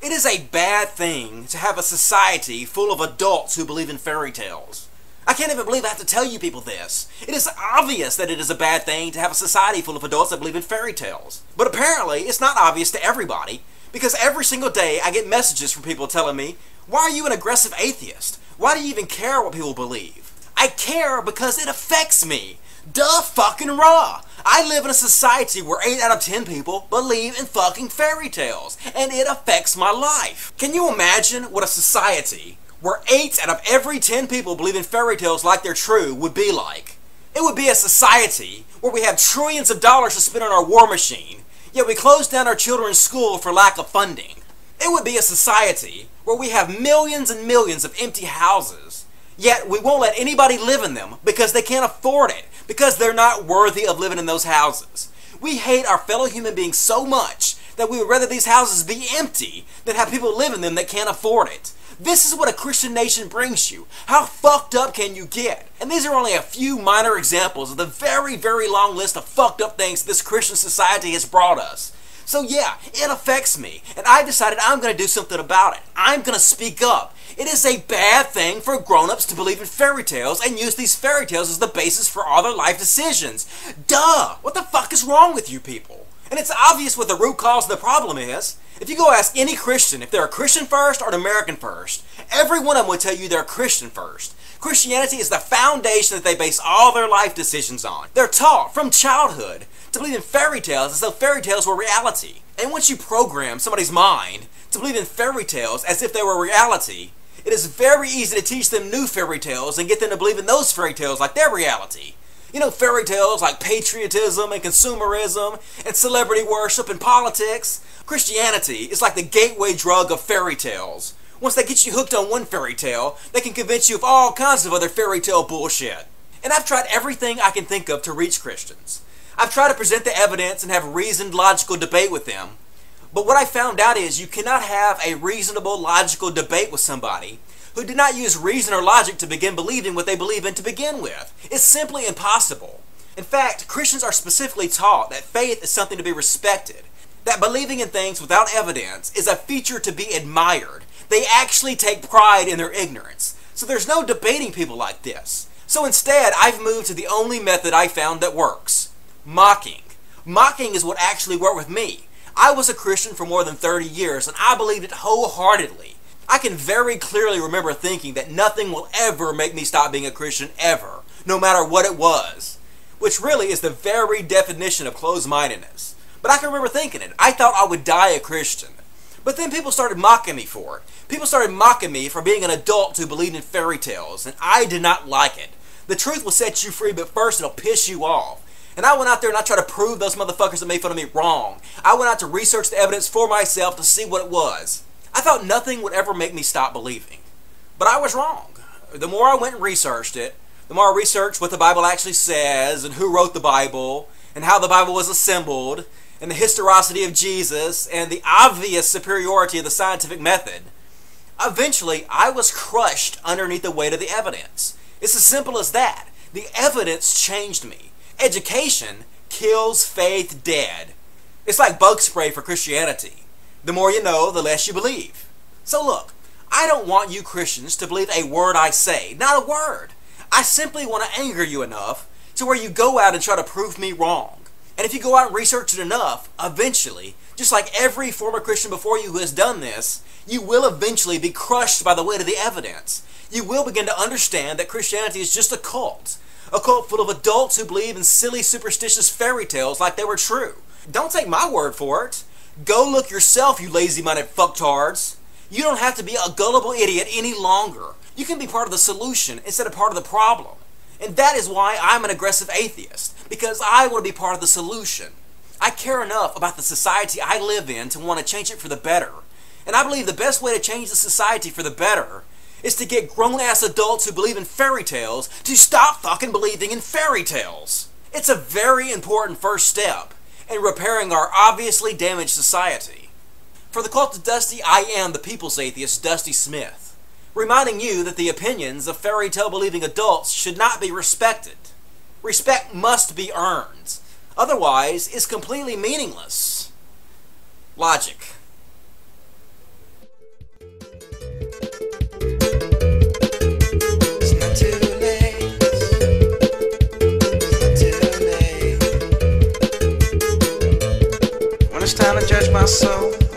It is a bad thing to have a society full of adults who believe in fairy tales. I can't even believe I have to tell you people this. It is obvious that it is a bad thing to have a society full of adults that believe in fairy tales. But apparently, it's not obvious to everybody, because every single day I get messages from people telling me, "Why are you an aggressive atheist? Why do you even care what people believe?" I care because it affects me. Duh fucking raw. I live in a society where 8 out of 10 people believe in fucking fairy tales, and it affects my life. Can you imagine what a society where 8 out of every 10 people believe in fairy tales like they're true would be like? It would be a society where we have trillions of dollars to spend on our war machine, yet we close down our children's school for lack of funding. It would be a society where we have millions and millions of empty houses, yet we won't let anybody live in them because they can't afford it, because they're not worthy of living in those houses. We hate our fellow human beings so much that we would rather these houses be empty than have people live in them that can't afford it. This is what a Christian nation brings you. How fucked up can you get? And these are only a few minor examples of the very, very long list of fucked up things this Christian society has brought us. So yeah, it affects me, and I decided I'm going to do something about it. I'm going to speak up. It is a bad thing for grown-ups to believe in fairy tales and use these fairy tales as the basis for all their life decisions. Duh! What the fuck is wrong with you people? And it's obvious what the root cause of the problem is. If you go ask any Christian if they're a Christian first or an American first, every one of them would tell you they're a Christian first. Christianity is the foundation that they base all their life decisions on. They're taught from childhood to believe in fairy tales as though fairy tales were reality. And once you program somebody's mind to believe in fairy tales as if they were reality, it is very easy to teach them new fairy tales and get them to believe in those fairy tales like their reality. You know, fairy tales like patriotism and consumerism and celebrity worship and politics. Christianity is like the gateway drug of fairy tales. Once they get you hooked on one fairy tale, they can convince you of all kinds of other fairy tale bullshit. And I've tried everything I can think of to reach Christians. I've tried to present the evidence and have reasoned, logical debate with them. But what I found out is you cannot have a reasonable, logical debate with somebody who did not use reason or logic to begin believing what they believe in to begin with. It's simply impossible. In fact, Christians are specifically taught that faith is something to be respected, that believing in things without evidence is a feature to be admired. They actually take pride in their ignorance. So there's no debating people like this. So instead, I've moved to the only method I found that works: mocking. Mocking is what actually worked with me. I was a Christian for more than 30 years, and I believed it wholeheartedly. I can very clearly remember thinking that nothing will ever make me stop being a Christian, ever, no matter what it was, which really is the very definition of closed-mindedness. But I can remember thinking it. I thought I would die a Christian. But then people started mocking me for it. People started mocking me for being an adult who believed in fairy tales, and I did not like it. The truth will set you free, but first it'll piss you off. And I went out there and I tried to prove those motherfuckers that made fun of me wrong. I went out to research the evidence for myself to see what it was. I thought nothing would ever make me stop believing. But I was wrong. The more I went and researched it, the more I researched what the Bible actually says, and who wrote the Bible, and how the Bible was assembled, and the historicity of Jesus, and the obvious superiority of the scientific method. Eventually, I was crushed underneath the weight of the evidence. It's as simple as that. The evidence changed me. Education kills faith dead. It's like bug spray for Christianity. The more you know, the less you believe. So look, I don't want you Christians to believe a word I say. Not a word. I simply want to anger you enough to where you go out and try to prove me wrong. And if you go out and research it enough, eventually, just like every former Christian before you who has done this, you will eventually be crushed by the weight of the evidence. You will begin to understand that Christianity is just a cult full of adults who believe in silly, superstitious fairy tales like they were true. Don't take my word for it. Go look yourself, you lazy-minded fucktards. You don't have to be a gullible idiot any longer. You can be part of the solution instead of part of the problem. And that is why I'm an aggressive atheist, because I want to be part of the solution. I care enough about the society I live in to want to change it for the better. And I believe the best way to change the society for the better is to get grown-ass adults who believe in fairy tales to stop fucking believing in fairy tales. It's a very important first step in repairing our obviously damaged society. For the Cult of Dusty, I am the people's atheist, Dusty Smith, reminding you that the opinions of fairy tale believing adults should not be respected. Respect must be earned. Otherwise, it's completely meaningless. Logic. it's time to judge my soul.